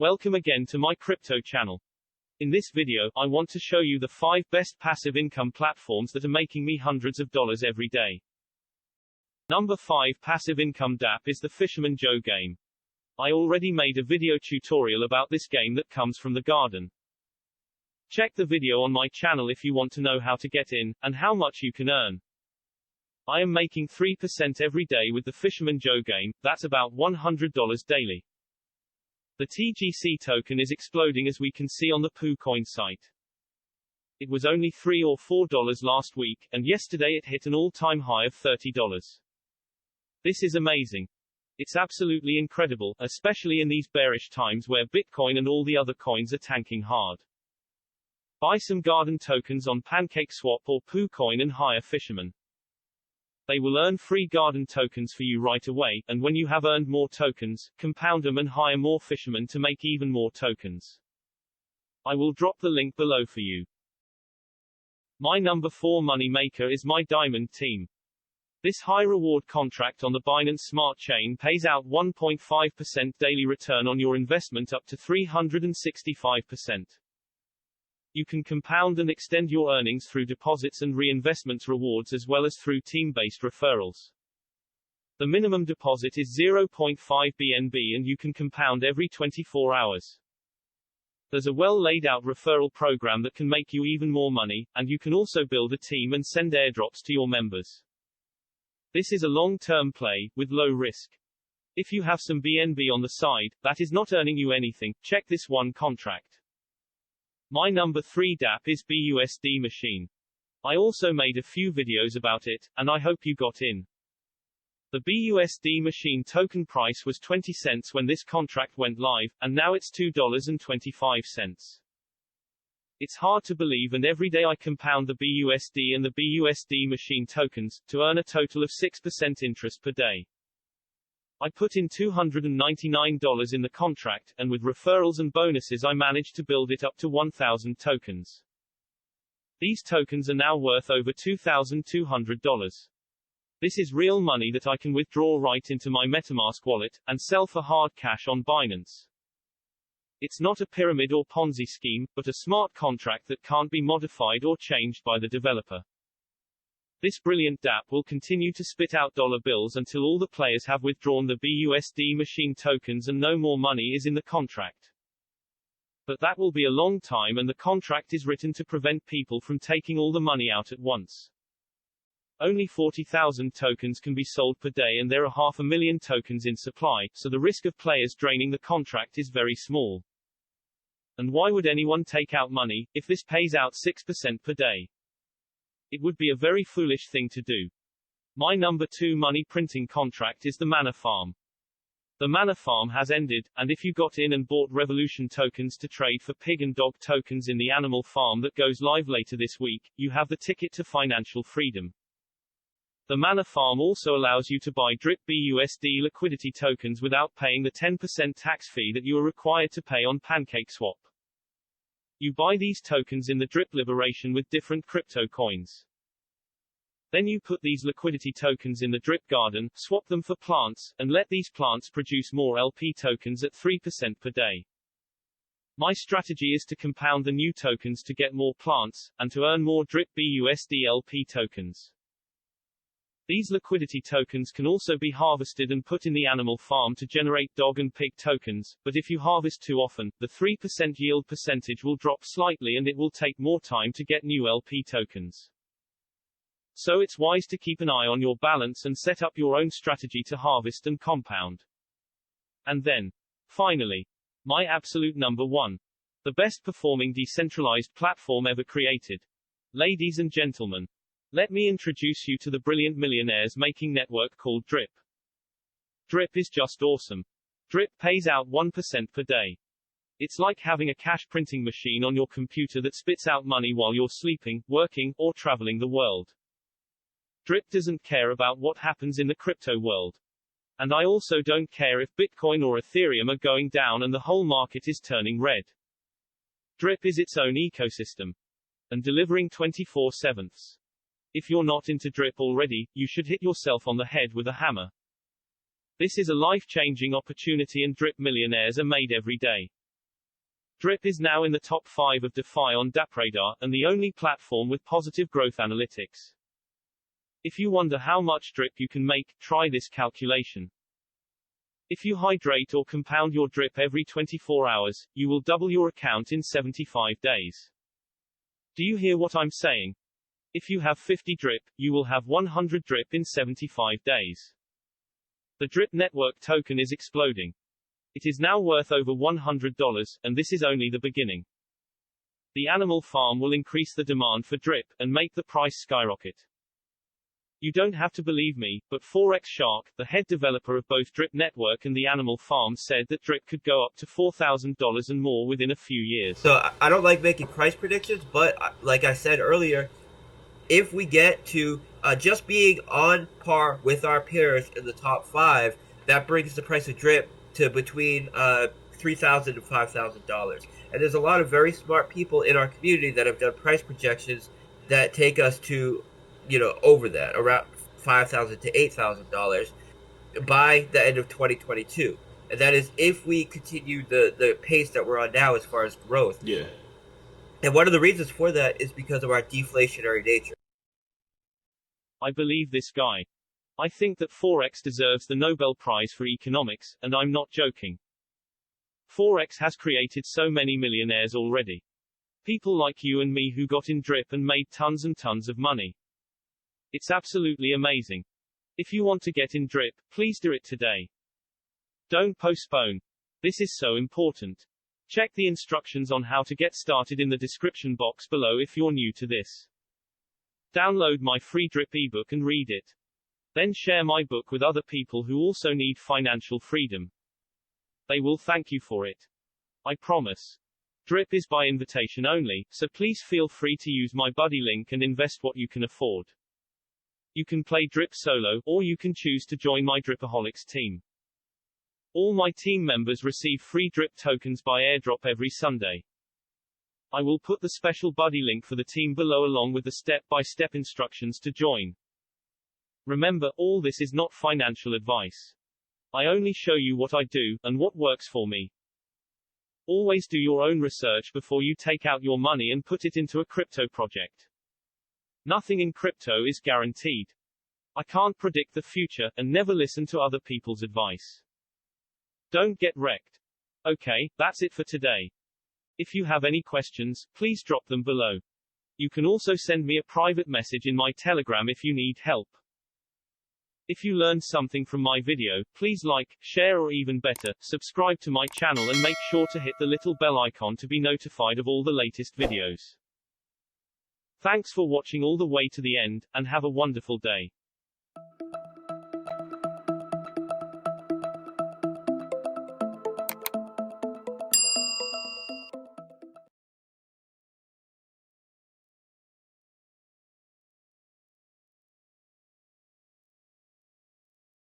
Welcome again to my crypto channel. In this video, I want to show you the 5 best passive income platforms that are making me hundreds of dollars every day. Number 5 passive income Dapp is the Fisherman Joe game. I already made a video tutorial about this game that comes from the garden. Check the video on my channel if you want to know how to get in, and how much you can earn. I am making 3% every day with the Fisherman Joe game, that's about $100 daily. The TGC token is exploding as we can see on the PooCoin site. It was only $3 or $4 last week, and yesterday it hit an all-time high of $30. This is amazing. It's absolutely incredible, especially in these bearish times where Bitcoin and all the other coins are tanking hard. Buy some garden tokens on PancakeSwap or PooCoin and hire fishermen. They will earn free garden tokens for you right away, and when you have earned more tokens, compound them and hire more fishermen to make even more tokens. I will drop the link below for you. My number 4 money maker is MyDiamond Team. This high-reward contract on the Binance Smart Chain pays out 1.5% daily return on your investment up to 365%. You can compound and extend your earnings through deposits and reinvestment rewards as well as through team-based referrals. The minimum deposit is 0.5 BNB and you can compound every 24 hours. There's a well-laid-out referral program that can make you even more money, and you can also build a team and send airdrops to your members. This is a long-term play, with low risk. If you have some BNB on the side, that is not earning you anything, check this one contract. My number 3 Dapp is BUSD machine. I also made a few videos about it, and I hope you got in. The BUSD machine token price was 20 cents when this contract went live, and now it's $2.25. It's hard to believe, and every day I compound the BUSD and the BUSD machine tokens, to earn a total of 6% interest per day. I put in $299 in the contract, and with referrals and bonuses I managed to build it up to 1,000 tokens. These tokens are now worth over $2,200. This is real money that I can withdraw right into my Metamask wallet, and sell for hard cash on Binance. It's not a pyramid or Ponzi scheme, but a smart contract that can't be modified or changed by the developer. This brilliant Dapp will continue to spit out dollar bills until all the players have withdrawn the BUSD machine tokens and no more money is in the contract. But that will be a long time, and the contract is written to prevent people from taking all the money out at once. Only 40,000 tokens can be sold per day and there are 500,000 tokens in supply, so the risk of players draining the contract is very small. And why would anyone take out money, if this pays out 6% per day? It would be a very foolish thing to do. My number 2 money printing contract is the Manor farm. The Manor farm has ended, and if you got in and bought Revolution tokens to trade for pig and dog tokens in the animal farm that goes live later this week, you have the ticket to financial freedom. The Manor farm also allows you to buy Drip BUSD liquidity tokens without paying the 10% tax fee that you are required to pay on PancakeSwap. You buy these tokens in the Drip Liberation with different crypto coins. Then you put these liquidity tokens in the Drip Garden, swap them for plants, and let these plants produce more LP tokens at 3% per day. My strategy is to compound the new tokens to get more plants, and to earn more Drip BUSD LP tokens. These liquidity tokens can also be harvested and put in the animal farm to generate dog and pig tokens, but if you harvest too often, the 3% yield percentage will drop slightly and it will take more time to get new LP tokens. So it's wise to keep an eye on your balance and set up your own strategy to harvest and compound. And then, finally, my absolute number 1. The best performing decentralized platform ever created. Ladies and gentlemen, let me introduce you to the brilliant millionaires making network called Drip. Drip is just awesome. Drip pays out 1% per day. It's like having a cash printing machine on your computer that spits out money while you're sleeping, working, or traveling the world. Drip doesn't care about what happens in the crypto world. And I also don't care if Bitcoin or Ethereum are going down and the whole market is turning red. Drip is its own ecosystem. And delivering 24/7. If you're not into Drip already, you should hit yourself on the head with a hammer. This is a life-changing opportunity and Drip millionaires are made every day. Drip is now in the top 5 of DeFi on DappRadar, and the only platform with positive growth analytics. If you wonder how much drip you can make, try this calculation. If you hydrate or compound your drip every 24 hours, you will double your account in 75 days. Do you hear what I'm saying? If you have 50 drip, you will have 100 drip in 75 days. The Drip Network token is exploding. It is now worth over $100, and this is only the beginning. The animal farm will increase the demand for drip, and make the price skyrocket. You don't have to believe me, but Forex Shark, the head developer of both Drip Network and the animal farm, said that drip could go up to $4,000 and more within a few years. So I don't like making price predictions, but like I said earlier, if we get to just being on par with our peers in the top 5, that brings the price of drip to between $3,000 and $5,000. And there's a lot of very smart people in our community that have done price projections that take us to, over that, around $5,000 to $8,000 by the end of 2022. And that is if we continue the pace that we're on now as far as growth. Yeah. And one of the reasons for that is because of our deflationary nature. I believe this guy. I think that Forex deserves the Nobel Prize for Economics, and I'm not joking. Forex has created so many millionaires already. People like you and me who got in drip and made tons and tons of money. It's absolutely amazing. If you want to get in drip, please do it today. Don't postpone. This is so important. Check the instructions on how to get started in the description box below if you're new to this. Download my free drip ebook and read it. Then share my book with other people who also need financial freedom. They will thank you for it. I promise. Drip is by invitation only, so please feel free to use my buddy link and invest what you can afford. You can play drip solo, or you can choose to join my Dripaholics team. All my team members receive free drip tokens by airdrop every Sunday. I will put the special buddy link for the team below along with the step-by-step instructions to join. Remember, all this is not financial advice. I only show you what I do, and what works for me. Always do your own research before you take out your money and put it into a crypto project. Nothing in crypto is guaranteed. I can't predict the future, and never listen to other people's advice. Don't get wrecked. Okay, that's it for today. If you have any questions, please drop them below. You can also send me a private message in my Telegram if you need help. If you learned something from my video, please like, share or even better, subscribe to my channel and make sure to hit the little bell icon to be notified of all the latest videos. Thanks for watching all the way to the end, and have a wonderful day.